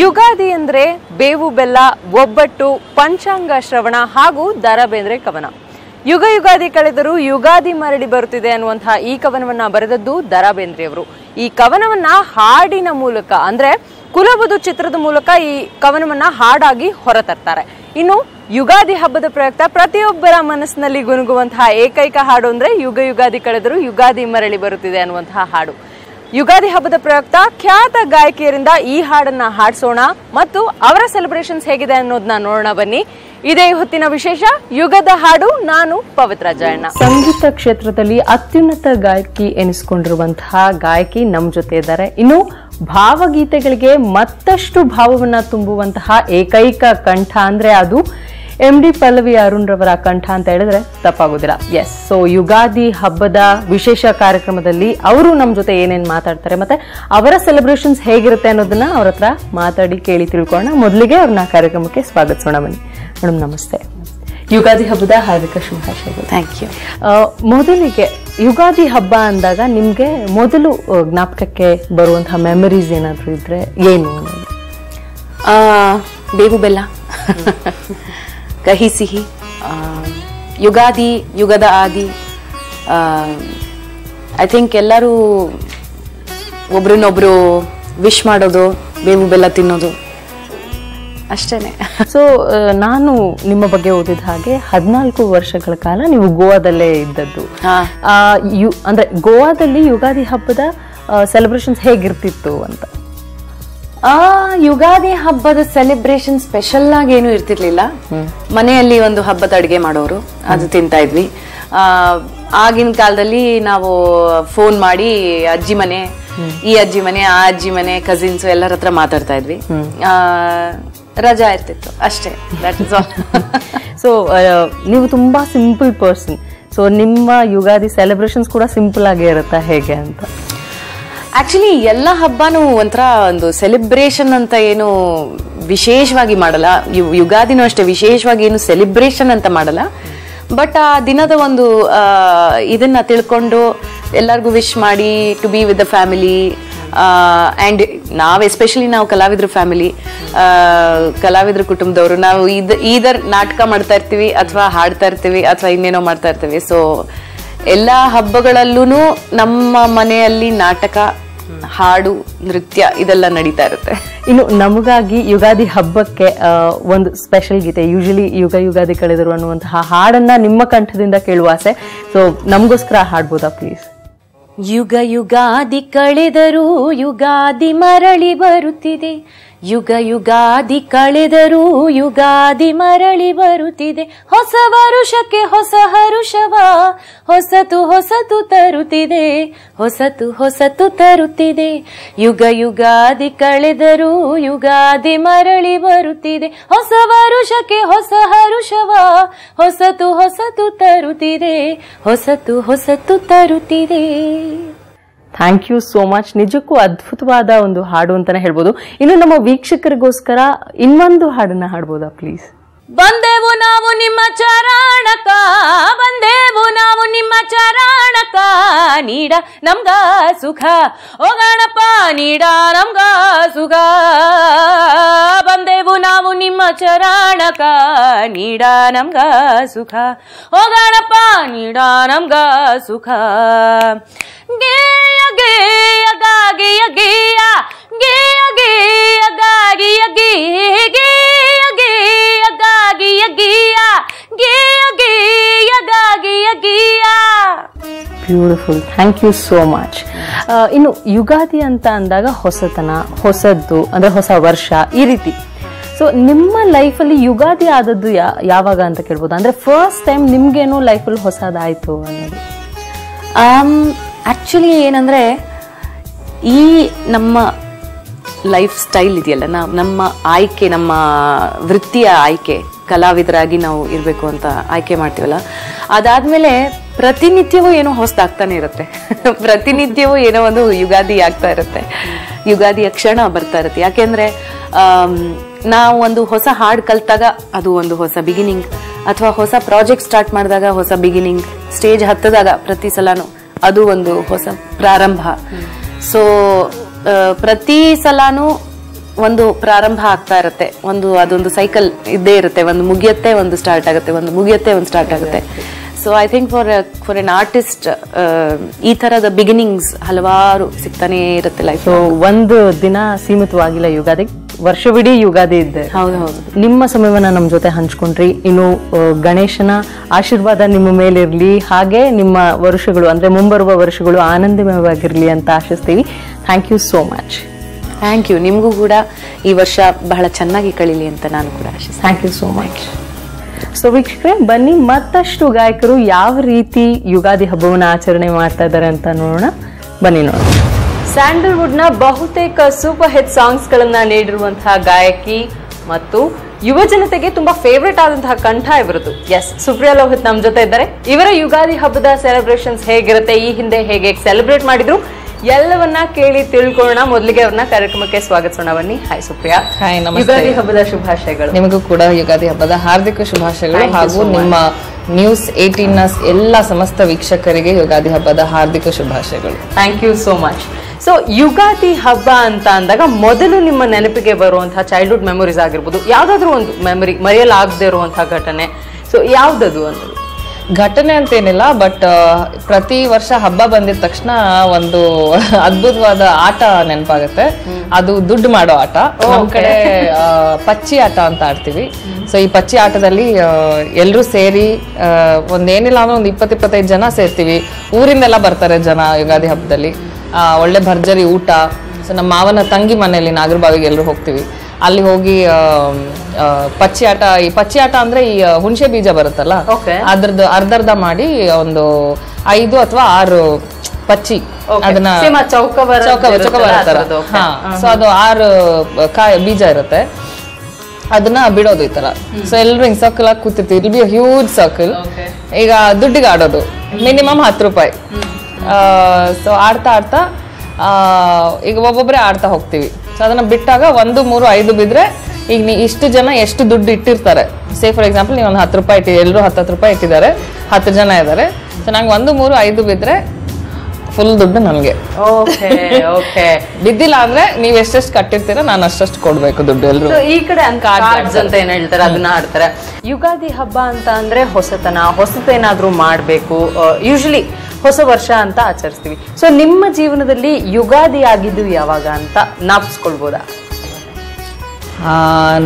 ಯುಗಾದಿ ಅಂದ್ರೆ ಬೇವು ಬೆಲ್ಲ, ಒಬ್ಬಟ್ಟು, ಪಂಚಾಂಗ ಶ್ರವಣ ಹಾಗೂ ದ.ರಾ ಬೇಂದ್ರೆ ಕವನ. ಯುಗ ಯುಗಾದಿ ಕಳೆದರೂ ಯುಗಾದಿ ಮರಳಿ ಬರುತ್ತಿದೆ ಅನ್ನುವಂತಹ ಈ ಕವನವನ್ನ ಬರೆದದ್ದು ದ.ರಾ ಬೇಂದ್ರೆಯವರು. ಈ ಕವನವನ್ನ ಹಾಡಿನ ಮೂಲಕ ಅಂದ್ರೆ ಕುಲವಧು ಚಿತ್ರದ ಮೂಲಕ ಈ ಕವನವನ್ನ ಹಾಡಾಗಿ ಹೊರತರ್ತಾರೆ. ಇನ್ನು ಯುಗಾದಿ ಹಬ್ಬದ ಪ್ರಯುಕ್ತ ಪ್ರತಿಯೊಬ್ಬರ ಮನಸ್ಸಿನಲ್ಲಿ ಗುನುಗುವಂತಹ ಏಕೈಕ ಹಾಡು ಅಂದ್ರೆ ಯುಗ ಯುಗಾದಿ ಕಳೆದರೂ ಯುಗಾದಿ ಮರಳಿ ಬರುತ್ತಿದೆ ಅನ್ನುವಂತಹ ಹಾಡು. ಯುಗಾದಿ ಹಬ್ಬದ ಪ್ರಯುಕ್ತ ಖ್ಯಾತ ಗಾಯಕಿಯರಿಂದ ಈ ಹಾಡನ್ನ ಹಾಡಿಸೋಣ ಮತ್ತು ಅವರ ಸೆಲೆಬ್ರೇಷನ್ಸ್ ಹೇಗಿದೆ ಅನ್ನೋದನ್ನ ನೋಡೋಣ ಬನ್ನಿ. ಇದೇ ಹೊತ್ತಿನ ವಿಶೇಷ ಯುಗದ ಹಾಡು. ನಾನು ಪವಿತ್ರ ಜಯಣ್ಣ. ಸಂಗೀತ ಕ್ಷೇತ್ರದಲ್ಲಿ ಅತ್ಯುನ್ನತ ಗಾಯಕಿ ಎನಿಸಿಕೊಂಡಿರುವಂತಹ ಗಾಯಕಿ ನಮ್ ಜೊತೆ ಇದ್ದಾರೆ. ಇನ್ನು ಭಾವಗೀತೆಗಳಿಗೆ ಮತ್ತಷ್ಟು ಭಾವವನ್ನ ತುಂಬುವಂತಹ ಏಕೈಕ ಕಂಠ ಅಂದ್ರೆ ಅದು MD ಪಲ್ಲವಿ ಅರುಣ್ ರವರ ಕಂಠ ಅಂತ ಹೇಳಿದ್ರೆ ತಪ್ಪಾಗೋದಿಲ್ಲ. ಎಸ್, ಸೊ ಯುಗಾದಿ ಹಬ್ಬದ ವಿಶೇಷ ಕಾರ್ಯಕ್ರಮದಲ್ಲಿ ಅವರು ನಮ್ಮ ಜೊತೆ ಏನೇನ್ ಮಾತಾಡ್ತಾರೆ ಮತ್ತೆ ಅವರ ಸೆಲೆಬ್ರೇಷನ್ಸ್ ಹೇಗಿರುತ್ತೆ ಅನ್ನೋದನ್ನ ಅವ್ರ ಹತ್ರ ಮಾತಾಡಿ ಕೇಳಿ ತಿಳ್ಕೊಳ್ಳೋಣ. ಮೊದಲಿಗೆ ಅವ್ರನ್ನ ಕಾರ್ಯಕ್ರಮಕ್ಕೆ ಸ್ವಾಗತಿಸೋಣ ಬನ್ನಿ. ಮೇಡಮ್ ನಮಸ್ತೆ. ಯುಗಾದಿ ಹಬ್ಬದ ಹಾರ್ದಿಕ ಶುಭಾಶಯಗಳು. Thank you. ಮೊದಲಿಗೆ ಯುಗಾದಿ ಹಬ್ಬ ಅಂದಾಗ ನಿಮ್ಗೆ ಮೊದಲು ಜ್ಞಾಪಕಕ್ಕೆ ಬರುವಂತಹ ಮೆಮರೀಸ್ ಏನಾದ್ರು ಇದ್ರೆ ಏನು? ಬೇವು ಬೆಲ್ಲ, ಕಹಿ ಸಿಹಿ, ಯುಗಾದಿ, ಯುಗದ ಆದಿ. ಐ ಥಿಂಕ್ ಎಲ್ಲರೂ ಒಬ್ರನ್ನೊಬ್ರು ವಿಶ್ ಮಾಡೋದು, ಬೇವು ಬೆಲ್ಲ ತಿನ್ನೋದು ಅಷ್ಟೇನೆ. ಸೊ ನಾನು ನಿಮ್ಮ ಬಗ್ಗೆ ಓದಿದ ಹಾಗೆ 14 ವರ್ಷಗಳ ಕಾಲ ನೀವು ಗೋವಾದಲ್ಲೇ ಇದ್ದದ್ದು. ಅಂದ್ರೆ ಗೋವಾದಲ್ಲಿ ಯುಗಾದಿ ಹಬ್ಬದ ಸೆಲೆಬ್ರೇಷನ್ಸ್ ಹೇಗಿರ್ತಿತ್ತು ಅಂತ? ಯುಗಾದಿ ಹಬ್ಬದ ಸೆಲೆಬ್ರೇಷನ್ ಸ್ಪೆಷಲ್ ಆಗಿ ಏನು ಇರ್ತಿರ್ಲಿಲ್ಲ. ಮನೆಯಲ್ಲಿ ಒಂದು ಹಬ್ಬದ ಅಡುಗೆ ಮಾಡೋರು, ಅದು ತಿಂತಾ ಇದ್ವಿ. ಆಗಿನ ಕಾಲದಲ್ಲಿ ನಾವು ಫೋನ್ ಮಾಡಿ ಅಜ್ಜಿ ಮನೆ, ಈ ಅಜ್ಜಿ ಮನೆ, ಆ ಅಜ್ಜಿ ಮನೆ, ಕಸಿನ್ಸ್ ಎಲ್ಲರ ಹತ್ರ ಮಾತಾಡ್ತಾ ಇದ್ವಿ. ರಜಾ ಇರ್ತಿತ್ತು ಅಷ್ಟೇ. That is all. ಸೊ ನೀವು ತುಂಬಾ ಸಿಂಪಲ್ ಪರ್ಸನ್. ಸೊ ನಿಮ್ಮ ಯುಗಾದಿ ಸೆಲೆಬ್ರೇಷನ್ಸ್ ಕೂಡ ಸಿಂಪಲ್ ಆಗೇ ಇರುತ್ತಾ ಹೇಗೆ ಅಂತ? ಆಕ್ಚುಲಿ ಎಲ್ಲ ಹಬ್ಬನೂ ಒಂಥರ ಒಂದು ಸೆಲೆಬ್ರೇಷನ್ ಅಂತ ಏನು ವಿಶೇಷವಾಗಿ ಮಾಡಲ್ಲ. ಯುಗಾದಿನೂ ಅಷ್ಟೇ ವಿಶೇಷವಾಗಿ ಏನು ಸೆಲೆಬ್ರೇಷನ್ ಅಂತ ಮಾಡಲ್ಲ. ಬಟ್ ಆ ದಿನದ ಒಂದು ಇದನ್ನ ತಿಳ್ಕೊಂಡು ಎಲ್ಲರಿಗೂ ವಿಶ್ ಮಾಡಿ to be with the family. And ನಾವು ಎಸ್ಪೆಷಲಿ ನಾವು ಕಲಾವಿದ್ರ ಫ್ಯಾಮಿಲಿ, ಕಲಾವಿದ್ರ ಕುಟುಂಬದವರು. ನಾವು ಈದರ್ ನಾಟಕ ಮಾಡ್ತಾ ಇರ್ತೀವಿ ಅಥವಾ ಹಾಡ್ತಾ ಇರ್ತೀವಿ ಅಥವಾ ಇನ್ನೇನೋ ಮಾಡ್ತಾ ಇರ್ತೀವಿ. ಸೊ ಎಲ್ಲ ಹಬ್ಬಗಳಲ್ಲೂ ನಮ್ಮ ಮನೆಯಲ್ಲಿ ನಾಟಕ, ಹಾಡು, ನೃತ್ಯ ಇದೆಲ್ಲ ನಡೀತಾ ಇರುತ್ತೆ. ಇನ್ನು ನಮಗಾಗಿ ಯುಗಾದಿ ಹಬ್ಬಕ್ಕೆ ಒಂದು ಸ್ಪೆಷಲ್ ಗೀತೆ, ಯೂಶಲಿ ಯುಗ ಯುಗಾದಿ ಕಳೆದರು ಅನ್ನುವಂತಹ ಹಾಡನ್ನ ನಿಮ್ಮ ಕಂಠದಿಂದ ಕೇಳುವ ಆಸೆ. ಸೊ ನಮಗೋಸ್ಕರ ಹಾಡ್ಬೋದಾ ಪ್ಲೀಸ್? ಯುಗ ಯುಗಾದಿ ಕಳೆದರೂ ಯುಗಾದಿ ಮರಳಿ ಬರುತ್ತಿದೆ, ಯುಗ ಯುಗಾದಿ ಕಳೆದರೂ ಯುಗಾದಿ ಮರಳಿ ಬರುತ್ತಿದೆ. ಹೊಸ ವರುಷಕ್ಕೆ ಹೊಸ ಹರುಷವ ಹೊಸತು ಹೊಸತು ತರುತ್ತಿದೆ, ಹೊಸತು ಹೊಸತು ತರುತ್ತಿದೆ. ಯುಗ ಯುಗಾದಿ ಕಳೆದರೂ ಯುಗಾದಿ ಮರಳಿ ಬರುತ್ತಿದೆ, ಹೊಸ ವರುಷಕ್ಕೆ ಹೊಸ ಹರುಷವ ಹೊಸತು ಹೊಸತು ತರುತ್ತಿದೆ, ಹೊಸತು ಹೊಸತು ತರುತ್ತಿದೆ. Thank you so much. ನಿಜಕ್ಕೂ ಅದ್ಭುತವಾದ ಒಂದು ಹಾಡು ಅಂತಾನೆ ಹೇಳ್ಬೋದು. ಇನ್ನು ನಮ್ಮ ವೀಕ್ಷಕರಿಗೋಸ್ಕರ ಇನ್ನೊಂದು ಹಾಡನ್ನ ಹಾಡ್ಬೋದಾ ಪ್ಲೀಸ್? ಬಂದೆವು ನಾವು ನಿಮ್ಮ ಚರಣಕ, ಬಂದೆವು ನಾವು ನಿಮ್ಮ ಚರಣಕ, ನೀಡ ನಮ್ಗ ಸುಖ ಓ ಗಣಪ, ನೀಡ ನಮ್ಗ ಸುಖ. ಬಂದೆವು ನಾವು ನಿಮ್ಮ ಚರಣಕ, ನೀಡ ನಮ್ಗ ಸುಖ ಓ ಗಣಪ, ನೀಡ ನಮ್ಗ ಸುಖ. ಗೇಯ ಗೇಯ ಗಾಗಿಯ ಗೇಯ, ಗೇಯ ಗೇಯ ಗಾಗಿಯ ಗೇಯ, ಗೇಯ ಗೇಯ ಗಾಗಿಯ ಗೀಯ, ಗೇಯ ಗೇಯ ಗಾಗಿಯ ಗೀಯ. Beautiful, thank you so much. ಇನ್ನು ಯುಗಾದಿ ಅಂತ ಅಂದಾಗ ಹೊಸತನ, ಹೊಸದ್ದು ಅಂದ್ರೆ ಹೊಸ ವರ್ಷ ಈ ರೀತಿ. ಸೊ ನಿಮ್ಮ ಲೈಫಲ್ಲಿ ಯುಗಾದಿ ಆದದ್ದು ಯಾವಾಗ ಅಂತ ಕೇಳ್ಬೋದು? ಅಂದ್ರೆ ಫಸ್ಟ್ ಟೈಮ್ ನಿಮ್ಗೇನೋ ಲೈಫಲ್ಲಿ ಹೊಸದಾಯ್ತು ಅನ್ನೋದು? ಆಕ್ಚುಲಿ ಏನಂದ್ರೆ ಈ ನಮ್ಮ ಲೈಫ್ ಸ್ಟೈಲ್ ಇದೆಯಲ್ಲ, ನಮ್ಮ ಆಯ್ಕೆ, ನಮ್ಮ ವೃತ್ತಿಯ ಆಯ್ಕೆ, ಕಲಾವಿದರಾಗಿ ನಾವು ಇರಬೇಕು ಅಂತ ಆಯ್ಕೆ ಮಾಡ್ತೀವಲ್ಲ, ಅದಾದ್ಮೇಲೆ ಪ್ರತಿನಿತ್ಯವೂ ಏನೋ ಹೊಸದಾಗ್ತಾನೆ ಇರುತ್ತೆ. ಪ್ರತಿನಿತ್ಯವೂ ಏನೋ ಒಂದು ಯುಗಾದಿ ಆಗ್ತಾ ಇರುತ್ತೆ, ಯುಗಾದಿಯ ಕ್ಷಣ ಬರ್ತಾ ಇರುತ್ತೆ. ಯಾಕೆಂದ್ರೆ ನಾವು ಒಂದು ಹೊಸ ಹಾಡು ಕಲ್ತಾಗ ಅದು ಒಂದು ಹೊಸ ಬಿಗಿನಿಂಗ್, ಅಥವಾ ಹೊಸ ಪ್ರಾಜೆಕ್ಟ್ ಸ್ಟಾರ್ಟ್ ಮಾಡಿದಾಗ ಹೊಸ ಬಿಗಿನಿಂಗ್, ಸ್ಟೇಜ್ ಹತ್ತದಾಗ ಪ್ರತಿ ಸಲನೂ ಅದು ಒಂದು ಹೊಸ ಪ್ರಾರಂಭ. ಸೊ ಪ್ರತಿ ಸಲನೂ ಒಂದು ಪ್ರಾರಂಭ ಆಗ್ತಾ ಇರುತ್ತೆ, ಅದೊಂದು ಸೈಕಲ್ ಇದ್ದೇ ಇರುತ್ತೆ, ಒಂದು ಮುಗಿಯತ್ತೆ ಒಂದು ಸ್ಟಾರ್ಟ್ ಆಗುತ್ತೆ, ಒಂದು ಮುಗಿಯತ್ತೆ ಒಂದು ಸ್ಟಾರ್ಟ್ ಆಗುತ್ತೆ. So I think for an artist ಈ ತರದ ಬಿಗಿನಿಂಗ್ಸ್ ಹಲವಾರು ಸಿಗ್ತಾನೆ ಇರುತ್ತೆ ಲೈಫ್. ಸೊ ಒಂದು ದಿನ ಸೀಮಿತವಾಗಿಲ್ಲ ಯುಗಾದಿ, ವರ್ಷವಿಡೀ ಯುಗಾದಿ ಇದ್ದೆ. ಹೌದು. ನಿಮ್ಮ ಸಮಯವನ್ನ ನಮ್ಮ ಜೊತೆ ಹಂಚ್ಕೊಂಡ್ರಿ. ಇನ್ನು ಗಣೇಶನ ಆಶೀರ್ವಾದ ನಿಮ್ಮ ಮೇಲಿರ್ಲಿ, ಹಾಗೆ ನಿಮ್ಮ ವರ್ಷಗಳು ಅಂದ್ರೆ ಮುಂಬರುವ ವರ್ಷಗಳು ಆನಂದಮಯವಾಗಿರ್ಲಿ ಅಂತ ಆಶಿಸ್ತೀವಿ. Thank you so much. Thank you. ನಿಮಗೂ ಕೂಡ ಈ ವರ್ಷ ಬಹಳ ಚೆನ್ನಾಗಿ ಕಳೀಲಿ ಅಂತ ನಾನು ಕೂಡ ಆಶಿಸ್ತೀನಿ. Thank you so much. So ವೀಕ್ಷಕರೇ, ಬನ್ನಿ ಮತ್ತಷ್ಟು ಗಾಯಕರು ಯಾವ ರೀತಿ ಯುಗಾದಿ ಹಬ್ಬವನ್ನು ಆಚರಣೆ ಮಾಡ್ತಾ ಇದ್ದಾರೆ ಅಂತ ನೋಡೋಣ. ಬನ್ನಿ ನೋಡೋಣ. ಸ್ಯಾಂಡಲ್ವುಡ್ ನ ಬಹುತೇಕ ಸೂಪರ್ ಹಿಟ್ ಸಾಂಗ್ಸ್ ಗಳನ್ನ ನೀಡಿರುವಂತಹ ಗಾಯಕಿ ಮತ್ತು ಯುವ ಜನತೆಗೆ ತುಂಬಾ ಫೇವ್ರೇಟ್ ಆದಂತಹ ಕಂಠ ಇವರದ್ದು. ಎಸ್, ಸುಪ್ರಿಯಾ ಲೋಹಿತ್ ನಮ್ಮ ಜೊತೆ ಇದ್ದಾರೆ. ಇವರ ಯುಗಾದಿ ಹಬ್ಬದ ಸೆಲೆಬ್ರೇಷನ್ಸ್ ಹೇಗಿರುತ್ತೆ, ಈ ಹಿಂದೆ ಹೇಗೆ ಸೆಲೆಬ್ರೇಟ್ ಮಾಡಿದ್ರು, ಎಲ್ಲವನ್ನ ಕೇಳಿ ತಿಳ್ಕೊಳ್ಳೋಣ. ಮೊದಲಿಗೆ ಅವ್ರನ್ನ ಕಾರ್ಯಕ್ರಮಕ್ಕೆ ಸ್ವಾಗತಿಸೋಣ. ಬನ್ನಿ. ಹಾಯ್ ಸುಪ್ರಿಯಾ. ಹಾಯ್, ನಮಸ್ತೆ. ಯುಗಾದಿ ಹಬ್ಬದ ಶುಭಾಶಯಗಳು. ನಿಮಗೂ ಕೂಡ ಯುಗಾದಿ ಹಬ್ಬದ ಹಾರ್ದಿಕ ಶುಭಾಶಯಗಳು. ಹಾಗೂ ನಿಮ್ಮ ನ್ಯೂಸ್ 18 ನ ಎಲ್ಲ ಸಮಸ್ತ ವೀಕ್ಷಕರಿಗೆ ಯುಗಾದಿ ಹಬ್ಬದ ಹಾರ್ದಿಕ ಶುಭಾಶಯಗಳು. Thank you so much. So Ugadi ಹಬ್ಬ ಅಂತ ಅಂದಾಗ ಮೊದಲು ನಿಮ್ಮ ನೆನಪಿಗೆ ಬರುವಂತಹ ಚೈಲ್ಡ್ಹುಡ್ ಮೆಮೊರೀಸ್ ಆಗಿರ್ಬೋದು, ಯಾವ್ದಾದ್ರು ಒಂದು ಮೆಮೊರಿ ಮರೆಯಲಾಗದೇ ಇರುವಂತಹ ಘಟನೆ, ಸೊ ಯಾವ್ದದು ಅನ್ನೋದು? ಘಟನೆ ಅಂತೇನಿಲ್ಲ, ಬಟ್ ಪ್ರತಿ ವರ್ಷ ಹಬ್ಬ ಬಂದಿದ ತಕ್ಷಣ ಒಂದು ಅದ್ಭುತವಾದ ಆಟ ನೆನಪಾಗುತ್ತೆ. ಅದು ದುಡ್ಡು ಮಾಡೋ ಆಟ. ನಮ್ ಕಡೆ ಪಚ್ಚಿ ಆಟ ಅಂತ ಆಡ್ತೀವಿ. ಸೊ ಈ ಪಚ್ಚಿ ಆಟದಲ್ಲಿ ಎಲ್ರೂ ಸೇರಿ ಒಂದೇನಿಲ್ಲ ಅಂದ್ರೆ ಒಂದು 20-25 ಜನ ಸೇರ್ತೀವಿ. ಊರಿಂದೆಲ್ಲ ಬರ್ತಾರೆ ಜನ ಯುಗಾದಿ ಹಬ್ಬದಲ್ಲಿ. ಒಳ್ಳೆ ಭರ್ಜರಿ ಊಟ. ಸೊ ನಮ್ಮ ಮಾವನ ತಂಗಿ ಮನೆಯಲ್ಲಿ ನಾಗರಬಾವಿಗೆ ಎಲ್ಲರೂ ಹೋಗ್ತೀವಿ. ಅಲ್ಲಿ ಹೋಗಿ ಪಚ್ಚಿ ಆಟ ಅಂದ್ರೆ ಈ ಹುಣಸೆ ಬೀಜ ಬರುತ್ತಲ್ಲ, ಅದ್ರದ್ದು ಅರ್ಧ ಮಾಡಿ ಒಂದು 5 ಅಥವಾ 6 ಪಚ್ಚಿ ಅದನ್ನ ಚೌಕ ಬರುತ್ತಲ್ಲ. ಹಾ, ಸೊ ಅದು 6 ಬೀಜ ಇರುತ್ತೆ, ಅದನ್ನ ಬಿಡೋದು ಈ ತರ. ಸೊ ಎಲ್ರು ಹಿಂಗ್ ಸರ್ಕಲ್ ಆಗಿ ಕೂತಿರ್ತೀವಿ. ಇಲ್ ಬಿ ಹ್ಯೂಜ್ ಸರ್ಕಲ್. ಈಗ ದುಡ್ಡಿಗೆ ಆಡೋದು ಮಿನಿಮಮ್ 10 ರೂಪಾಯಿ. ಸೊ ಆಡ್ತಾ ಈಗ ಒಬ್ಬೊಬ್ಬರೇ ಆಡ್ತಾ ಹೋಗ್ತೀವಿ. ಸೊ ಅದನ್ನ ಬಿಟ್ಟಾಗ 1, 3, 5 ಬಿದ್ರೆ, ಈಗ ಇಷ್ಟು ಜನ ಎಷ್ಟು ದುಡ್ಡು ಇಟ್ಟಿರ್ತಾರೆ. ಸೇ ಫಾರ್ ಎಕ್ಸಾಂಪಲ್ ನೀವು ಒಂದು 10 ರೂಪಾಯಿ ಇಟ್ಟಿದ್ದೀರಿ, ಎಲ್ಲರೂ 10 ರೂಪಾಯಿ ಇಟ್ಟಿದ್ದಾರೆ, 10 ಜನ ಇದ್ದಾರೆ. ಸೊ ನಂಗೆ 1, 3, 5 ಬಿದ್ರೆ ಫುಲ್ ದುಡ್ಡು ನನ್ಗೆ. ಬಿದ್ದಿಲ್ಲ ಅಂದ್ರೆ ನೀವ್ ಎಷ್ಟೆಷ್ಟು ಕಟ್ಟಿರ್ತೀರ, ನಾನು ಅಷ್ಟಷ್ಟು ಕೊಡ್ಬೇಕು ದುಡ್ಡು. ಎಲ್ರು ಈ ಕಡೆ ಅಂತ ಏನ್ ಹೇಳ್ತಾರೆ ಅದನ್ನ ಆಡ್ತಾರೆ. ಯುಗಾದಿ ಹಬ್ಬ ಅಂತ ಅಂದ್ರೆ ಹೊಸತೇನಾದ್ರೂ ಮಾಡ್ಬೇಕು. ಯೂಶಲಿ ಹೊಸ ವರ್ಷ ಅಂತ ಆಚರಿಸ್ತೀವಿ. ಸೊ ನಿಮ್ಮ ಜೀವನದಲ್ಲಿ ಯುಗಾದಿ ಆಗಿದ್ದು ಯಾವಾಗ ಅಂತ ಜ್ಞಾಪಿಸ್ಕೊಳ್ಬೋದಾ?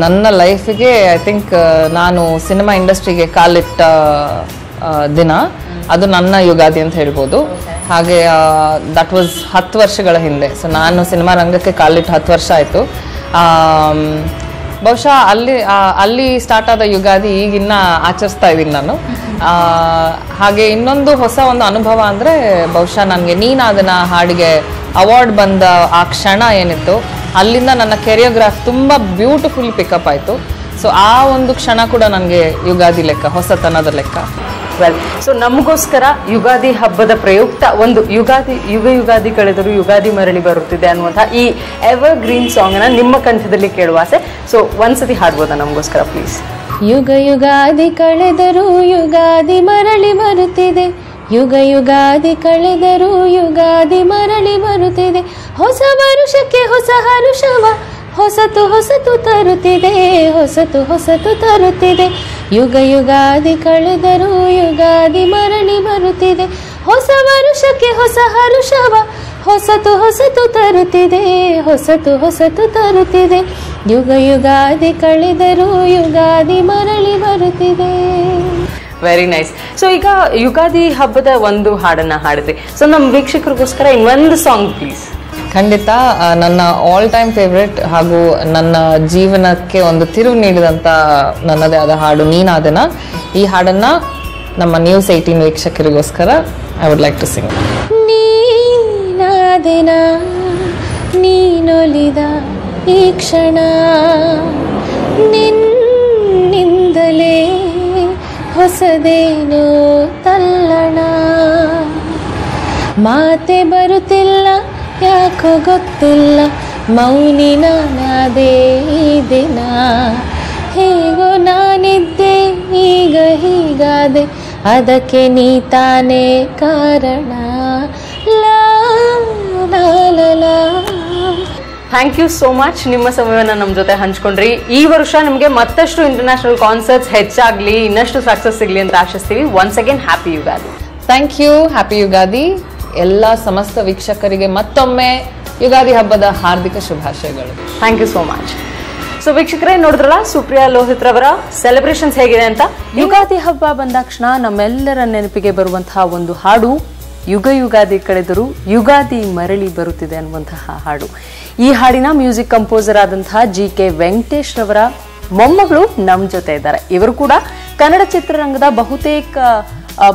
ನನ್ನ ಲೈಫಿಗೆ ಐ ಥಿಂಕ್ ನಾನು ಸಿನಿಮಾ ಇಂಡಸ್ಟ್ರಿಗೆ ಕಾಲಿಟ್ಟ ದಿನ ಅದು ನನ್ನ ಯುಗಾದಿ ಅಂತ ಹೇಳ್ಬೋದು. ಹಾಗೆ ದಟ್ ವಾಸ್ 10 ವರ್ಷಗಳ ಹಿಂದೆ. ಸೊ ನಾನು ಸಿನಿಮಾ ರಂಗಕ್ಕೆ ಕಾಲಿಟ್ಟು 10 ವರ್ಷ ಆಯಿತು. ಬಹುಶಃ ಅಲ್ಲಿ ಸ್ಟಾರ್ಟ್ ಆದ ಯುಗಾದಿ ಈಗಿನ್ನ ಆಚರಿಸ್ತಾ ಇದ್ದೀನಿ ನಾನು. ಹಾಗೆ ಇನ್ನೊಂದು ಹೊಸ ಒಂದು ಅನುಭವ ಅಂದರೆ ಬಹುಶಃ ನನಗೆ ನೀನಾದನ ಹಾಡಿಗೆ ಅವಾರ್ಡ್ ಬಂದ ಆ ಕ್ಷಣ ಏನಿತ್ತು, ಅಲ್ಲಿಂದ ನನ್ನ ಕೆರಿಯೋಗ್ರಾಫ್ ತುಂಬ ಬ್ಯೂಟಿಫುಲ್ ಪಿಕಪ್ ಆಯಿತು. ಸೊ ಆ ಒಂದು ಕ್ಷಣ ಕೂಡ ನನಗೆ ಯುಗಾದಿ ಲೆಕ್ಕ, ಹೊಸತನದ ಲೆಕ್ಕ. ವೆಲ್, ಸೊ ನಮಗೋಸ್ಕರ ಯುಗಾದಿ ಹಬ್ಬದ ಪ್ರಯುಕ್ತ ಒಂದು ಯುಗಾದಿ ಕಳೆದರೂ ಯುಗಾದಿ ಮರಳಿ ಬರುತ್ತಿದೆ ಅನ್ನುವಂತಹ ಈ ಎವರ್ ಗ್ರೀನ್ ಸಾಂಗ್ ಅನ್ನ ನಿಮ್ಮ ಕಂಠದಲ್ಲಿ ಕೇಳುವ ಆಸೆ. ಸೊ ಒಂದ್ಸತಿ ಹಾಡ್ಬೋದಾ ನಮಗೋಸ್ಕರ ಪ್ಲೀಸ್? ಯುಗಾದಿ ಕಳೆದರೂ ಯುಗಾದಿ ಮರಳಿ ಬರುತ್ತಿದೆ, ಯುಗಾದಿ ಕಳೆದರೂ ಯುಗಾದಿ ಮರಳಿ ಬರುತ್ತಿದೆ, ಹೊಸ ವರುಷಕ್ಕೆ ಹೊಸ ಹರುಷವ ಹೊಸತು ತರುತ್ತಿದೆ, ಹೊಸತು ತರುತ್ತಿದೆ. ಯುಗಾದಿ ಕಳೆದರೂ ಯುಗಾದಿ ಮರಳಿ ಬರುತ್ತಿದೆ, ಹೊಸ ವರುಷಕ್ಕೆ ಹೊಸ ಹರುಷವ ಹೊಸತು ತರುತ್ತಿದೆ, ಹೊಸತು ತರುತ್ತಿದೆ. ಯುಗಾದಿ ಕಳೆದರೂ ಯುಗಾದಿ ಮರಳಿ ಬರುತ್ತಿದೆ. Very nice. ಸೊ ಈಗ ಯುಗಾದಿ ಹಬ್ಬದ ಒಂದು ಹಾಡನ್ನ ಹಾಡಿದ್ರಿ. ಸೊ ನಮ್ಮ ವೀಕ್ಷಕರಿಗೋಸ್ಕರ ಇನ್ನೊಂದು ಸಾಂಗ್ ಪ್ಲೀಸ್. ಖಂಡಿತ. ನನ್ನ ಆಲ್ ಟೈಮ್ ಫೇವ್ರೆಟ್ ಹಾಗೂ ನನ್ನ ಜೀವನಕ್ಕೆ ಒಂದು ತಿರುವು ನೀಡಿದಂಥ ನನ್ನದೇ ಆದ ಹಾಡು ನೀನಾದನ. ಈ ಹಾಡನ್ನ ನಮ್ಮ ನ್ಯೂಸ್ 18 ವೀಕ್ಷಕರಿಗೋಸ್ಕರ I would like to sing. ನೀನಾದನ ನೀನೊಲಿದ ಈ ಕ್ಷಣ, ನಿನ್ನಿಂದಲೇ ಹೊಸದೇನೋ ತಲ್ಲಣ, ಮಾತೆ ಬರುತ್ತಿಲ್ಲ ಯಾಕೋ ಗೊತ್ತಿಲ್ಲ, ಮೌನಿ ನಾನಾದೆ ಈ ದಿನ, ಹೇಗೋ ನಾನಿದ್ದೆ ಈಗ ಹೀಗಾದೆ, ಅದಕ್ಕೆ ನೀ ತಾನೇ ಕಾರಣ. ಲಾ ಲಾ ಲಾ ಲಾ ಥ್ಯಾಂಕ್ ಯು ಸೋ ಮಚ್. ನಿಮ್ಮ ಸಮಯವನ್ನು ನಮ್ಮ ಜೊತೆ ಹಂಚ್ಕೊಂಡ್ರಿ. ಈ ವರ್ಷ ನಿಮಗೆ ಮತ್ತಷ್ಟು ಇಂಟರ್ನ್ಯಾಷನಲ್ ಕಾನ್ಸರ್ಟ್ಸ್ ಹೆಚ್ಚಾಗ್ಲಿ, ಇನ್ನಷ್ಟು ಸಕ್ಸಸ್ ಸಿಗ್ಲಿ ಅಂತ ಆಶಿಸ್ತೀವಿ. Once again happy Ugadi. Thank you. Happy Ugadi. ಎಲ್ಲ ಸಮಸ್ತ ವೀಕ್ಷಕರಿಗೆ ಮತ್ತೊಮ್ಮೆ ಯುಗಾದಿ ಹಬ್ಬದ ಹಾರ್ದಿಕ ಶುಭಾಶಯಗಳು. Thank you so much. So ವೀಕ್ಷಕರೇ, ನೋಡಿದ್ರಲ್ಲ ಸುಪ್ರಿಯಾ ಲೋಹಿತ್ ರವರ ಸೆಲೆಬ್ರೇಷನ್ಸ್ ಹೇಗಿದೆ ಅಂತ. ಯುಗಾದಿ ಹಬ್ಬ ಬಂದಾಕ್ಷಣ ನಮ್ಮೆಲ್ಲರ ನೆನಪಿಗೆ ಬರುವಂತಹ ಒಂದು ಹಾಡು ಯುಗ ಯುಗಾದಿ ಕಳೆದರೂ ಯುಗಾದಿ ಮರಳಿ ಬರುತ್ತಿದೆ ಅನ್ನುವಂತಹ ಹಾಡು. ಈ ಹಾಡಿನ ಮ್ಯೂಸಿಕ್ ಕಂಪೋಸರ್ ಆದಂತಹ GK ವೆಂಕಟೇಶ್ ರವರ ಮೊಮ್ಮಗಳು ನಮ್ಮ ಜೊತೆ ಇದ್ದಾರೆ. ಇವರು ಕೂಡ ಕನ್ನಡ ಚಿತ್ರರಂಗದ ಬಹುತೇಕ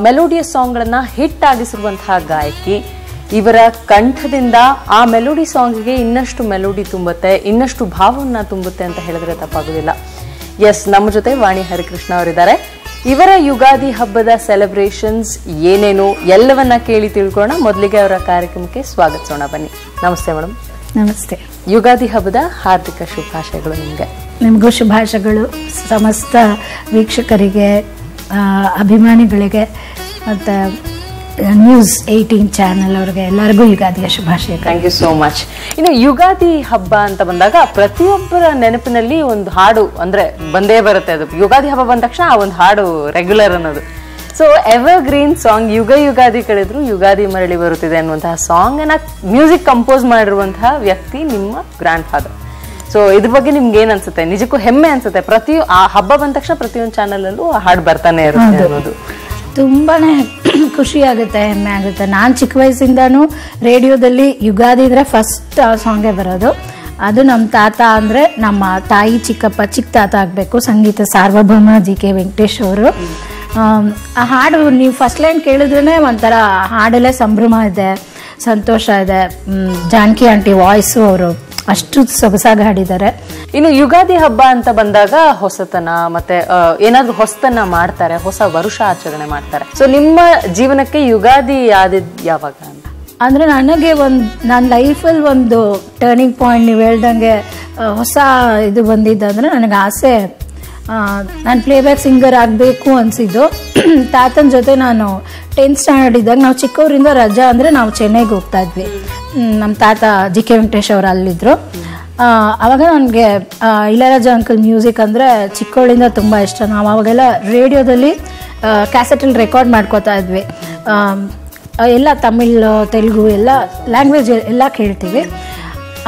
ಮೆಲೋಡಿಯಸ್ ಸಾಂಗ್ಗಳನ್ನ ಹಿಟ್ ಆಗಿಸಿರುವಂತಹ ಗಾಯಕಿ. ಇವರ ಕಂಠದಿಂದ ಆ ಮೆಲೋಡಿ ಸಾಂಗ್ಗೆ ಇನ್ನಷ್ಟು ಮೆಲೋಡಿ ತುಂಬುತ್ತೆ, ಇನ್ನಷ್ಟು ಭಾವವನ್ನ ತುಂಬುತ್ತೆ ಅಂತ ಹೇಳಿದ್ರೆ ತಪ್ಪಾಗೋದಿಲ್ಲ. ಎಸ್, ನಮ್ಮ ಜೊತೆ ವಾಣಿ ಹರಿಕೃಷ್ಣ ಅವರಿದ್ದಾರೆ. ಇವರ ಯುಗಾದಿ ಹಬ್ಬದ ಸೆಲೆಬ್ರೇಷನ್ಸ್ ಏನೇನು ಎಲ್ಲವನ್ನ ಕೇಳಿ ತಿಳ್ಕೊಳ್ಳೋಣ. ಮೊದಲಿಗೆ ಅವರ ಕಾರ್ಯಕ್ರಮಕ್ಕೆ ಸ್ವಾಗತಿಸೋಣ. ಬನ್ನಿ. ನಮಸ್ತೆ ಮೇಡಮ್. ನಮಸ್ತೆ. ಯುಗಾದಿ ಹಬ್ಬದ ಹಾರ್ದಿಕ ಶುಭಾಶಯಗಳು ನಿಮಗೆ. ನಿಮಗೂ ಶುಭಾಶಯಗಳು. ಸಮಸ್ತ ವೀಕ್ಷಕರಿಗೆ, ಅಭಿಮಾನಿಗಳಿಗೆ ಮತ್ತು ನ್ಯೂಸ್ 18 ಚಾನೆಲ್ ಅವರಿಗೆ ಎಲ್ಲರಿಗೂ ಯುಗಾದಿಯ ಶುಭಾಶಯ. Thank you so much. ಇನ್ನು ಯುಗಾದಿ ಹಬ್ಬ ಅಂತ ಬಂದಾಗ ಪ್ರತಿಯೊಬ್ಬರ ನೆನಪಿನಲ್ಲಿ ಒಂದು ಹಾಡು ಅಂದ್ರೆ ಬಂದೇ ಬರುತ್ತೆ. ಅದು ಯುಗಾದಿ ಹಬ್ಬ ಬಂದ ತಕ್ಷಣ ಆ ಒಂದು ಹಾಡು ರೆಗ್ಯುಲರ್ ಅನ್ನೋದು. ಸೊ ಎವರ್ ಗ್ರೀನ್ ಸಾಂಗ್ ಯುಗ ಯುಗಾದಿ ಕಳೆದ್ರು ಯುಗಾದಿ ಮರಳಿ ಬರುತ್ತಿದೆ ಅನ್ನುವಂತಹ ಸಾಂಗ್ ಅನ್ನ ಮ್ಯೂಸಿಕ್ ಕಂಪೋಸ್ ಮಾಡಿರುವಂತಹ ವ್ಯಕ್ತಿ ನಿಮ್ಮ ಗ್ರ್ಯಾಂಡ್ ಫಾದರ್. ಸೊ ಇದ್ರ ಬಗ್ಗೆ ನಿಮ್ಗೆ ಏನ್ ಅನ್ಸುತ್ತೆ? ನಿಜಕ್ಕೂ ಹೆಮ್ಮೆ ಅನ್ಸುತ್ತೆ. ಆ ಹಬ್ಬ ಬಂದ ತಕ್ಷಣ ಪ್ರತಿಯೊಂದು ಚಾನಲ್ ಅಲ್ಲೂ ಆ ಹಾಡು ಬರ್ತಾನೆ ಇರುತ್ತೆ ಅನ್ನೋದು. ತುಂಬಾನೇ ಖುಷಿ ಆಗುತ್ತೆ, ಹೆಮ್ಮೆ ಆಗುತ್ತೆ. ನಾನು ಚಿಕ್ಕ ವಯಸ್ಸಿಂದಾನು ರೇಡಿಯೋದಲ್ಲಿ ಯುಗಾದಿ ಇದ್ರೆ ಫಸ್ಟ್ ಸಾಂಗೇ ಬರೋದು. ಅದು ನಮ್ಮ ತಾತ ಅಂದರೆ ನಮ್ಮ ತಾಯಿ ಚಿಕ್ಕಪ್ಪ ಚಿಕ್ಕ ತಾತ ಆಗಬೇಕು, ಸಂಗೀತ ಸಾರ್ವಭೌಮ GK ವೆಂಕಟೇಶ್ ಅವರು. ಆ ಹಾಡು ನೀವು ಫಸ್ಟ್ ಲೈನ್ ಕೇಳಿದ್ರೇ ಒಂಥರ ಹಾಡಲ್ಲೇ ಸಂಭ್ರಮ ಇದೆ, ಸಂತೋಷ ಇದೆ. ಜಾನಕಿ ಆಂಟಿ ವಾಯ್ಸು ಅವರು ಅಷ್ಟು ಸೊಗಸಾಗಿ ಹಾಡಿದ್ದಾರೆ. ಇನ್ನು ಯುಗಾದಿ ಹಬ್ಬ ಅಂತ ಬಂದಾಗ ಹೊಸತನ ಮತ್ತೆ ಏನಾದ್ರೂ ಹೊಸತನ ಮಾಡ್ತಾರೆ, ಹೊಸ ವರುಷ ಆಚರಣೆ ಮಾಡ್ತಾರೆ. ಸೊ ನಿಮ್ಮ ಜೀವನಕ್ಕೆ ಯುಗಾದಿ ಆದಿದ್ ಯಾವಾಗ ಅಂತ ಅಂದರೆ ನನಗೆ ನನ್ನ ಲೈಫಲ್ಲಿ ಒಂದು ಟರ್ನಿಂಗ್ ಪಾಯಿಂಟ್ ನೀವು ಹೇಳ್ದಂಗೆ ಹೊಸ ಇದು ಬಂದಿದ್ದಂದರೆ ನನಗೆ ಆಸೆ, ನಾನು ಪ್ಲೇಬ್ಯಾಕ್ ಸಿಂಗರ್ ಆಗಬೇಕು ಅನಿಸಿದ್ದು. ತಾತನ ಜೊತೆ ನಾನು 10th ಸ್ಟ್ಯಾಂಡರ್ಡ್ ಇದ್ದಾಗ, ನಾವು ಚಿಕ್ಕವರಿಂದ ರಜಾ ಅಂದರೆ ನಾವು ಚೆನ್ನೈಗೆ ಹೋಗ್ತಾ ಇದ್ವಿ. ನಮ್ಮ ತಾತ GK ವೆಂಕಟೇಶ್ ಅವರು ಅಲ್ಲಿದ್ದರು. ಆವಾಗ ನನಗೆ ಇಳಯರಾಜ ಅಂಕಲ್ ಮ್ಯೂಸಿಕ್ ಅಂದರೆ ಚಿಕ್ಕವಳಿಂದ ತುಂಬ ಇಷ್ಟ. ನಾವು ಅವಾಗೆಲ್ಲ ರೇಡಿಯೋದಲ್ಲಿ ಕ್ಯಾಸೆಟಲ್ಲಿ ರೆಕಾರ್ಡ್ ಮಾಡ್ಕೋತಾ ಇದ್ವಿ. ಎಲ್ಲ ತಮಿಳ್, ತೆಲುಗು ಎಲ್ಲ ಲ್ಯಾಂಗ್ವೇಜ್ ಎಲ್ಲ ಕೇಳ್ತೀವಿ.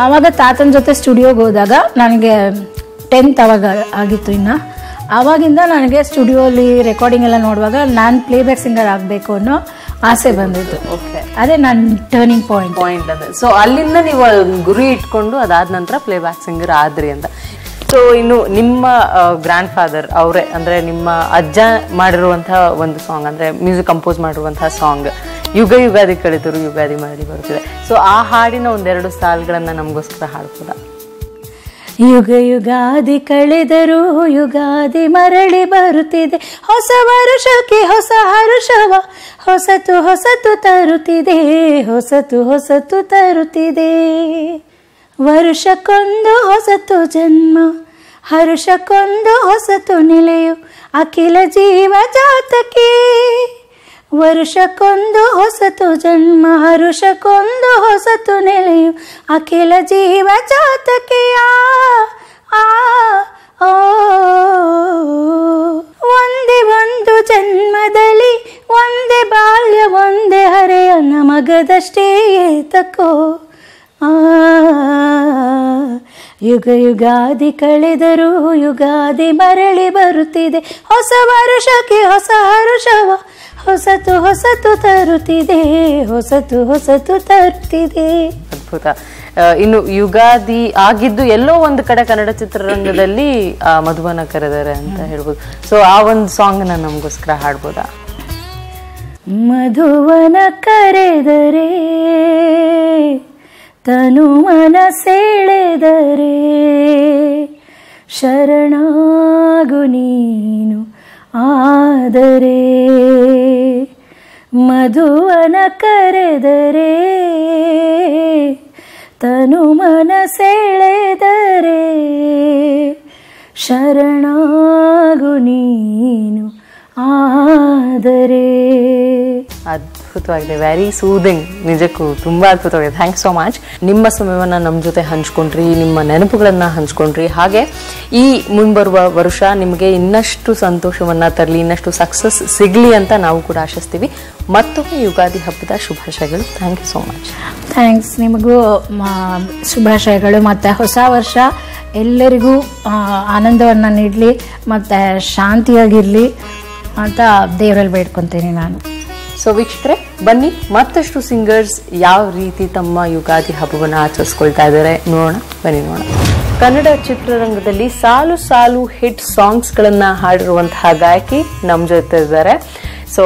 ಆವಾಗ ತಾತನ ಜೊತೆ ಸ್ಟುಡಿಯೋಗೆ ಹೋದಾಗ ನನಗೆ 10th ಅವಾಗ ಆಗಿತ್ತು. ಇನ್ನು ಆವಾಗಿಂದ ನನಗೆ ಸ್ಟುಡಿಯೋಲಿ ರೆಕಾರ್ಡಿಂಗ್ ಎಲ್ಲ ನೋಡುವಾಗ ನಾನು ಪ್ಲೇಬ್ಯಾಕ್ ಸಿಂಗರ್ ಆಗಬೇಕು ಅನ್ನೋ ಆಸೆ ಬಂದಿತ್ತು. ಅದೇ ನನ್ನ ಟರ್ನಿಂಗ್ ಪಾಯಿಂಟ್ ಅದು. ಸೊ ಅಲ್ಲಿಂದ ನೀವು ಗುರಿ ಇಟ್ಕೊಂಡು ಅದಾದ ನಂತರ ಪ್ಲೇಬ್ಯಾಕ್ ಸಿಂಗರ್ ಆದ್ರಿ ಅಂತ. ಸೊ ಇನ್ನು ನಿಮ್ಮ ಗ್ರ್ಯಾಂಡ್ ಫಾದರ್ ಅವರೇ ಅಂದ್ರೆ ನಿಮ್ಮ ಅಜ್ಜ ಮಾಡಿರುವಂತಹ ಒಂದು ಸಾಂಗ್ ಅಂದ್ರೆ ಮ್ಯೂಸಿಕ್ ಕಂಪೋಸ್ ಮಾಡಿರುವಂತಹ ಸಾಂಗ್ ಯುಗ ಯುಗಾದಿ ಕಳೆದರು ಯುಗಾದಿ ಮರಳಿ ಬರುತ್ತಿದೆ. ಸೊ ಆ ಹಾಡಿನ ಒಂದೆರಡು ಸಾಲುಗಳನ್ನ ನಮಗೋಸ್ಕರ ಹಾಡ್ಬೋದಾ? ಯುಗ ಯುಗಾದಿ ಕಳೆದರೂ ಯುಗಾದಿ ಮರಳಿ ಬರುತ್ತಿದೆ, ಹೊಸ ವರುಷಕ್ಕೆ ಹೊಸ ಹರುಷವ ಹೊಸತು ಹೊಸತು ತರುತ್ತಿದೆ, ಹೊಸತು ಹೊಸತು ತರುತ್ತಿದೆ. ವರುಷಕ್ಕೊಂದು ಹೊಸತು ಜನ್ಮ, ಹರುಷಕ್ಕೊಂದು ಹೊಸತು ನಿಲೆಯು, ಅಖಿಲ ಜೀವ ಜಾತಕ್ಕೆ. ವರುಷಕ್ಕೊಂದು ಹೊಸತು ಜನ್ಮ, ಹರುಷಕ್ಕೊಂದು ಹೊಸತು ನೆಲೆಯು, ಅಖಿಲ ಜೀವ ಜಾತಕೆಯ. ಒಂದೇ ಒಂದು ಜನ್ಮದಲ್ಲಿ ಒಂದೇ ಬಾಲ್ಯ ಒಂದೇ ಹರೆಯ ನಮಗದಷ್ಟೇ ಏತಕೋ. ಯುಗ ಯುಗಾದಿ ಕಳೆದರೂ ಯುಗಾದಿ ಮರಳಿ ಬರುತ್ತಿದೆ, ಹೊಸ ವರುಷಕ್ಕೆ ಹೊಸ ಹರುಷವ ಹೊಸತು ಹೊಸತು ತರುತ್ತಿದೆ, ಹೊಸತು ಹೊಸತು ತರುತ್ತಿದೆ. ಅದ್ಭುತ. ಇನ್ನು ಯುಗಾದಿ ಆಗಿದ್ದು ಎಲ್ಲೋ ಒಂದು ಕಡೆ ಕನ್ನಡ ಚಿತ್ರರಂಗದಲ್ಲಿ ಮಧುವನ ಕರೆದರೆ ಅಂತ ಹೇಳ್ಬೋದು. ಸೊ ಆ ಒಂದು ಸಾಂಗ್ ನ ನಮಗೋಸ್ಕರ ಹಾಡ್ಬೋದಾ? ಮಧುವನ ಕರೆದರೆ ತನು ಮನ ಸೆಳೆದರೆ, ಶರಣಾಗು ನೀನು ಆದರೆ. ಮಧುವನ ಕರೆದರೆ ತನು ಮನ ಸೆಳೆದರೆ, ಶರಣಾಗು ನೀನು ಆದರೆ. ಅದ್ಭುತವಾಗಿದೆ, ವೆರಿ ಸೂದಿಂಗ್, ನಿಜಕ್ಕೂ ತುಂಬಾ ಅದ್ಭುತವಾಗಿದೆ. Thanks so much. ನಿಮ್ಮ ಸಮಯವನ್ನು ನಮ್ಮ ಜೊತೆ ಹಂಚ್ಕೊಂಡ್ರಿ, ನಿಮ್ಮ ನೆನಪುಗಳನ್ನ ಹಂಚ್ಕೊಂಡ್ರಿ. ಹಾಗೆ ಈ ಮುಂಬರುವ ವರ್ಷ ನಿಮಗೆ ಇನ್ನಷ್ಟು ಸಂತೋಷವನ್ನ ತರಲಿ, ಇನ್ನಷ್ಟು ಸಕ್ಸಸ್ ಸಿಗ್ಲಿ ಅಂತ ನಾವು ಕೂಡ ಆಶಿಸ್ತೀವಿ. ಮತ್ತೊಮ್ಮೆ ಯುಗಾದಿ ಹಬ್ಬದ ಶುಭಾಶಯಗಳು. Thank you so much. Thanks. ನಿಮಗೂ ಶುಭಾಶಯಗಳು. ಮತ್ತು ಹೊಸ ವರ್ಷ ಎಲ್ಲರಿಗೂ ಆನಂದವನ್ನು ನೀಡಲಿ ಮತ್ತು ಶಾಂತಿಯಾಗಿರಲಿ ಅಂತ ದೇವರಲ್ಲಿ ಬೇಡ್ಕೊತೀನಿ ನಾನು. ಸೊ ವೀಕ್ಷಕರೇ, ಬನ್ನಿ ಮತ್ತಷ್ಟು ಸಿಂಗರ್ಸ್ ಯಾವ ರೀತಿ ತಮ್ಮ ಯುಗಾದಿ ಹಬ್ಬವನ್ನು ಆಚರಿಸ್ಕೊಳ್ತಾ ಇದ್ದಾರೆ ನೋಡೋಣ. ಬನ್ನಿ ನೋಡೋಣ. ಕನ್ನಡ ಚಿತ್ರರಂಗದಲ್ಲಿ ಸಾಲು ಸಾಲು ಹಿಟ್ ಸಾಂಗ್ಸ್ಗಳನ್ನ ಹಾಡಿರುವಂತಹ ಗಾಯಕಿ ನಮ್ಮ ಜೊತೆ ಇದ್ದಾರೆ. ಸೊ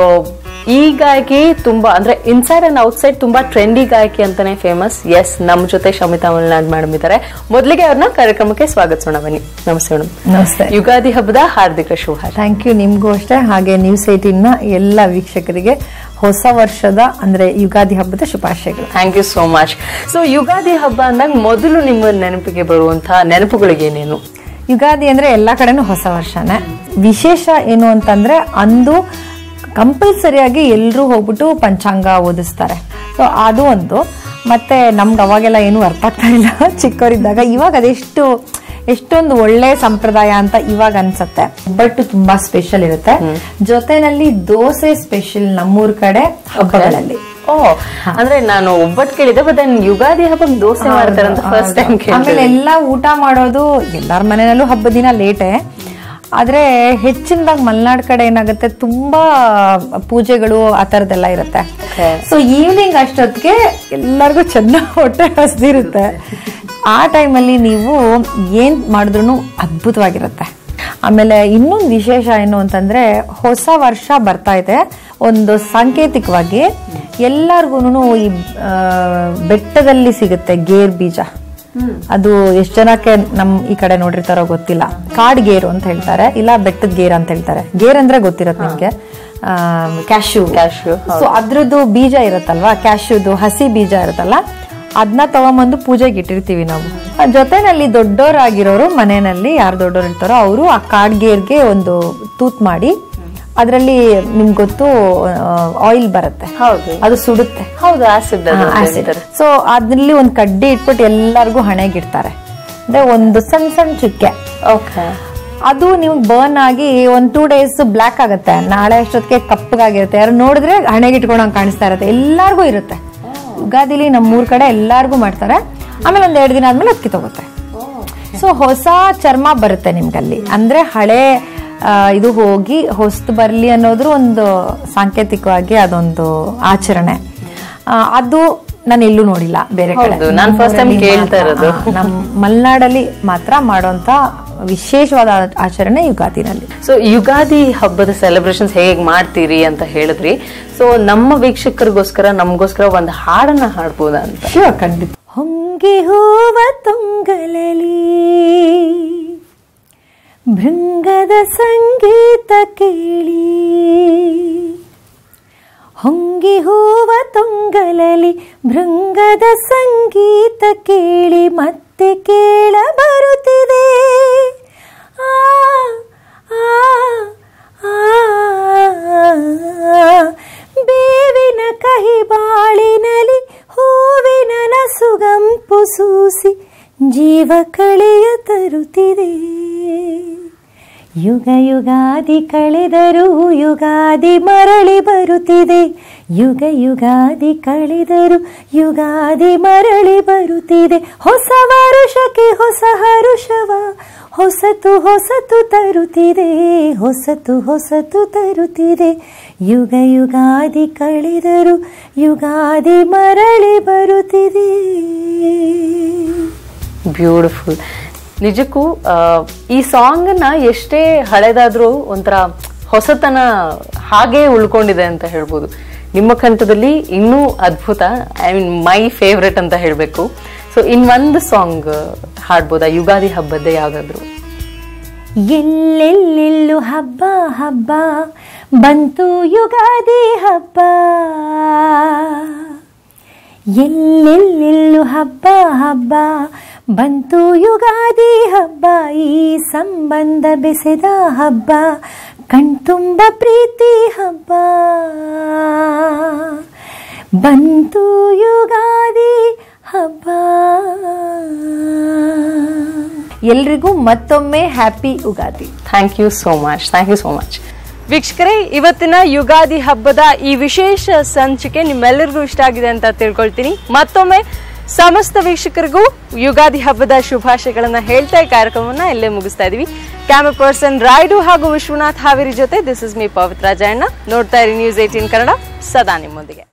ಈ ಗಾಯಕಿ ತುಂಬಾ ಅಂದ್ರೆ ಇನ್ಸೈಡ್ ಅಂಡ್ ಔಟ್ಸೈಡ್ ತುಂಬಾ ಟ್ರೆಂಡಿ ಗಾಯಕಿ ಅಂತಾನೆ ಫೇಮಸ್. ಎಸ್, ನಮ್ಮ ಜೊತೆ ಶಮಿತಾ ಮಲ್ನಾಡ್ ಮೇಡಮ್ ಇದ್ದಾರೆ. ಮೊದಲಿಗೆ ಅವ್ರನ್ನ ಕಾರ್ಯಕ್ರಮಕ್ಕೆ ಸ್ವಾಗತಿಸೋಣ. ಬನ್ನಿ. ನಮಸ್ತೆ ಮೇಡಮ್. ನಮಸ್ತೆ. ಯುಗಾದಿ ಹಬ್ಬದ ಹಾರ್ದಿಕ ಶುಭಾಶಯ. Thank you. ನಿಮ್ಗೂ ಅಷ್ಟೇ, ಹಾಗೆ ನ್ಯೂಸ್ 18ನ ಎಲ್ಲ ವೀಕ್ಷಕರಿಗೆ ಹೊಸ ವರ್ಷದ ಅಂದ್ರೆ ಯುಗಾದಿ ಹಬ್ಬದ ಶುಭಾಶಯಗಳು. Thank you so much. So Ugadi ಹಬ್ಬ ಅಂದಾಗ ಮೊದಲು ನಿಮ್ಮ ನೆನಪಿಗೆ ಬರುವಂತಹ ನೆನಪುಗಳಿಗೇನೇನು? ಯುಗಾದಿ ಅಂದ್ರೆ ಎಲ್ಲಾ ಕಡೆನೂ ಹೊಸ ವರ್ಷನೇ. ವಿಶೇಷ ಏನು ಅಂತಂದ್ರೆ ಅಂದು ಕಂಪಲ್ಸರಿಯಾಗಿ ಎಲ್ಲರೂ ಹೋಗ್ಬಿಟ್ಟು ಪಂಚಾಂಗ ಓದಿಸ್ತಾರೆ. ಸೊ ಅದು ಒಂದು. ಮತ್ತೆ ನಮ್ಗೆ ಅವಾಗೆಲ್ಲ ಏನು ಅರ್ಥ ಆಗ್ತಾ ಇಲ್ಲ ಚಿಕ್ಕವರಿದ್ದಾಗ. ಇವಾಗ ಅದೆಷ್ಟು ಎಷ್ಟೊಂದು ಒಳ್ಳೆ ಸಂಪ್ರದಾಯ ಅಂತ ಇವಾಗ ಅನ್ಸತ್ತೆ. ಬಟ್ ತುಂಬಾ ಸ್ಪೆಷಲ್ ಇರುತ್ತೆ. ಜೊತೆನಲ್ಲಿ ದೋಸೆ ಸ್ಪೆಷಲ್ ನಮ್ಮೂರ್ ಕಡೆ ಹಬ್ಬಗಳಲ್ಲಿ. ಅಂದ್ರೆ ನಾನು ಒಬ್ಬಟ್ಟು ಕೇಳಿದೆ, ಬಟ್ ಯುಗಾದಿ ಹಬ್ಬ ದೋಸೆ ಮಾಡ್ತಾರೆ ಅಂತ ಫಸ್ಟ್ ಟೈಮ್ ಕೇಳಿದೆ. ಆಮೇಲೆ ಎಲ್ಲಾ ಊಟ ಮಾಡೋದು ಎಲ್ಲಾರ ಮನೆಯಲ್ಲೂ ಹಬ್ಬದ ದಿನ ಲೇಟೇ. ಆದ್ರೆ ಹೆಚ್ಚಿನದಾಗಿ ಮಲೆನಾಡ್ ಕಡೆ ಏನಾಗುತ್ತೆ, ತುಂಬಾ ಪೂಜೆಗಳು ಆ ತರದೆಲ್ಲ ಇರುತ್ತೆ. ಸೊ ಈವ್ನಿಂಗ್ ಅಷ್ಟೊತ್ತಿಗೆ ಎಲ್ಲರಿಗೂ ಚೆನ್ನಾಗಿ ಹೊಟ್ಟೆ ಹಸ್ದಿರುತ್ತೆ. ಆ ಟೈಮಲ್ಲಿ ನೀವು ಏನ್ ಮಾಡಿದ್ರು ಅದ್ಭುತವಾಗಿರುತ್ತೆ. ಆಮೇಲೆ ಇನ್ನೊಂದು ವಿಶೇಷ ಏನು ಅಂತಂದ್ರೆ, ಹೊಸ ವರ್ಷ ಬರ್ತಾ ಇದೆ, ಒಂದು ಸಾಂಕೇತಿಕವಾಗಿ ಎಲ್ಲಾರ್ಗೂನು ಈ ಬೆಟ್ಟದಲ್ಲಿ ಸಿಗುತ್ತೆ ಗೇರ್ ಬೀಜ. ಅದು ಎಷ್ಟು ಜನಕ್ಕೆ ನಮ್ ಈ ಕಡೆ ನೋಡಿರ್ತಾರೋ ಗೊತ್ತಿಲ್ಲ. ಕಾಡ್ ಗೇರು ಅಂತ ಹೇಳ್ತಾರೆ, ಇಲ್ಲ ಬೆಟ್ಟದ ಗೇರ್ ಅಂತ ಹೇಳ್ತಾರೆ. ಗೇರ್ ಅಂದ್ರೆ ಗೊತ್ತಿರತ್ತೆ ನಿಮ್ಗೆ, ಕ್ಯಾಶ್ಯೂ. ಸೊ ಅದ್ರದ್ದು ಬೀಜ ಇರುತ್ತಲ್ವಾ, ಕ್ಯಾಶ್ಯೂದು ಹಸಿ ಬೀಜ ಇರುತ್ತಲ್ಲ, ಅದನ್ನ ತಗೊಂಬಂದು ಪೂಜೆಗೆ ಇಟ್ಟಿರ್ತೀವಿ ನಾವು. ಜೊತೆನಲ್ಲಿ ದೊಡ್ಡೋರಾಗಿರೋರು ಮನೆಯಲ್ಲಿ ಯಾರು ದೊಡ್ಡೋರು ಇರ್ತಾರೋ ಅವರು ಆ ಕಾಡ್ಗೇರ್ಗೆ ಒಂದು ತೂತ್ ಮಾಡಿ ಅದರಲ್ಲಿ ನಿಮ್ಗೆ ಗೊತ್ತು ಆಯಿಲ್ ಬರುತ್ತೆ, ಅದು ಸುಡುತ್ತೆ. ಹೌದು, ಆಸಿಡ್. ಸೊ ಅದ್ರಲ್ಲಿ ಒಂದು ಕಡ್ಡಿ ಇಟ್ಬಿಟ್ಟು ಎಲ್ಲರಿಗೂ ಹಣೆಗಿಡ್ತಾರೆ. ಅಂದ್ರೆ ಒಂದು ಸಣ್ಣ ಸಣ್ಣ ಚುಕ್ಕೆ. ಅದು ನೀವು ಬರ್ನ್ ಆಗಿ ಒಂದು 2 days ಬ್ಲ್ಯಾಕ್ ಆಗುತ್ತೆ. ನಾಳೆ ಅಷ್ಟೊತ್ತಿಗೆ ಕಪ್ಪಗಾಗಿರುತ್ತೆ. ಯಾರು ನೋಡಿದ್ರೆ ಹಣೆಗೆ ಇಟ್ಕೊಂಡಂಗೆ ಕಾಣಿಸ್ತಾ ಇರುತ್ತೆ. ಎಲ್ಲಾರ್ಗೂ ಇರುತ್ತೆ. ಯುಗಾದಿಲಿ ನಮ್ಮೂರ್ ಕಡೆ ಎಲ್ಲಾರ್ಗೂ ಮಾಡ್ತಾರೆ. ಆಮೇಲೆ ಒಂದ್ 2 ದಿನ ಆದ್ಮೇಲೆ ಅದಕ್ಕೆ ತಗೋತಾರೆ. ಸೊ ಹೊಸ ಚರ್ಮ ಬರುತ್ತೆ ನಿಮ್ಗಲ್ಲಿ. ಅಂದ್ರೆ ಹಳೆ ಇದು ಹೋಗಿ ಹೊಸ್ತು ಬರ್ಲಿ ಅನ್ನೋದ್ರ ಒಂದು ಸಾಂಕೇತಿಕವಾಗಿ ಅದೊಂದು ಆಚರಣೆ. ಅದು ನಾನು ಎಲ್ಲೂ ನೋಡಿಲ್ಲ ಬೇರೆ ಕಡೆ. ನಮ್ಮ ಮಲೆನಾಡಲ್ಲಿ ಮಾತ್ರ ಮಾಡುವಂತ ವಿಶೇಷವಾದ ಆಚರಣೆ ಯುಗಾದಿನಲ್ಲಿ. ಸೊ ಯುಗಾದಿ ಹಬ್ಬದ ಸೆಲೆಬ್ರೇಷನ್ಸ್ ಹೇಗೆ ಮಾಡ್ತೀರಿ ಅಂತ ಹೇಳಿದ್ರಿ. ಸೊ ನಮ್ಮ ವೀಕ್ಷಕರಿಗೋಸ್ಕರ ನಮಗೋಸ್ಕರ ಒಂದು ಹಾಡನ್ನ ಹಾಡ್ಬೋದಾ ಅಂತ? ಖಂಡಿತ. ಹೊಂಗೆ ಹೂವ ತುಂಗಲಲಿ ಭೃಂಗದ ಸಂಗೀತ ಕೇಳಿ, ಹೊಂಗೆ ಹೂವ ತುಂಗಲಲಿ ಭೃಂಗದ ಸಂಗೀತ ಕೇಳಿ ಮತ್ತೆ ಕೇಳ ಬರುತ್ತಿದೆ. ಬೇವಿನ ಕಹಿ ಬಾಳಿನಲಿ ಹೂವಿನ ನಸುಗಂಪು ಸೂಸಿ ಜೀವ ಕಳೆಯ ತರುತ್ತಿದೆ. ಯುಗ ಯುಗಾದಿ ಕಳೆದರೂ ಯುಗಾದಿ ಮರಳಿ ಬರುತ್ತಿದೆ. ಯುಗ ಯುಗಾದಿ ಕಳೆದರೂ ಯುಗಾದಿ ಮರಳಿ ಬರುತ್ತಿದೆ. ಹೊಸ ವರುಷಕ್ಕೆ ಹೊಸ ಹರುಷವ ಹೊಸತು ಹೊಸತು ತರುತ್ತಿದೆ. ಹೊಸತು ಹೊಸತು ತರುತ್ತಿದೆ. ಯುಗ ಯುಗಾದಿ ಕಳೆದರೂ ಯುಗಾದಿ ಮರಳಿ ಬರುತ್ತಿದೆ. ಬ್ಯೂಟಿಫುಲ್. ನಿಜಕ್ಕೂ ಈ ಸಾಂಗ್ ನ ಎಷ್ಟೇ ಹಳೆದಾದ್ರೂ ಒಂಥರ ಹೊಸತನ ಹಾಗೆ ಉಳ್ಕೊಂಡಿದೆ ಅಂತ ಹೇಳ್ಬೋದು. ನಿಮ್ಮ ಕಂಠದಲ್ಲಿ ಇನ್ನೂ ಅದ್ಭುತ. ಐ ಮೀನ್ ಮೈ ಫೇವ್ರೆಟ್ ಅಂತ ಹೇಳ್ಬೇಕು. ಸೊ ಇನ್ನೊಂದು ಸಾಂಗ್ ಹಾಡ್ಬೋದಾ ಯುಗಾದಿ ಹಬ್ಬದ ಯಾವ್ದಾದ್ರು? ಎಲ್ಲೆಲ್ಲೆಲ್ಲೂ ಹಬ್ಬ ಹಬ್ಬ ಬಂತು ಯುಗಾದಿ ಹಬ್ಬ, ಎಲ್ಲೆಲ್ಲೆಲ್ಲೂ ಹಬ್ಬ ಹಬ್ಬ ಬಂತು ಯುಗಾದಿ ಹಬ್ಬ. ಈ ಸಂಬಂಧ ಬೆಸೆದ ಹಬ್ಬ, ಕಣ್ತುಂಬ ಪ್ರೀತಿ ಹಬ್ಬ ಬಂತು ಯುಗಾದಿ ಹಬ್ಬ. ಎಲ್ರಿಗೂ ಮತ್ತೊಮ್ಮೆ happy Ugadi. Thank you so much. Thank you so much. ವೀಕ್ಷಕರೇ, ಇವತ್ತಿನ ಯುಗಾದಿ ಹಬ್ಬದ ಈ ವಿಶೇಷ ಸಂಚಿಕೆ ನಿಮ್ಮೆಲ್ಲರಿಗೂ ಇಷ್ಟ ಆಗಿದೆ ಅಂತ ತಿಳ್ಕೊಳ್ತೀನಿ. ಮತ್ತೊಮ್ಮೆ ಸಮಸ್ತ ವೀಕ್ಷಕರಿಗೂ ಯುಗಾದಿ ಹಬ್ಬದ ಶುಭಾಶಯಗಳನ್ನ ಹೇಳ್ತಾ ಈ ಕಾರ್ಯಕ್ರಮವನ್ನ ಇಲ್ಲೇ ಮುಗಿಸ್ತಾ ಇದೀವಿ. ಕ್ಯಾಮರಾ ಪರ್ಸನ್ ರಾಯ್ಡು ಹಾಗೂ ವಿಶ್ವನಾಥ್ ಹಾವೇರಿ ಜೊತೆ ದಿಸ್ ಇಸ್ ಮೀ ಪವಿತ್ರ ಜಯಣ್ಣ. ನೋಡ್ತಾ ಇರಿ News 18 ಕನ್ನಡ, ಸದಾ ನಿಮ್ಮೊಂದಿಗೆ.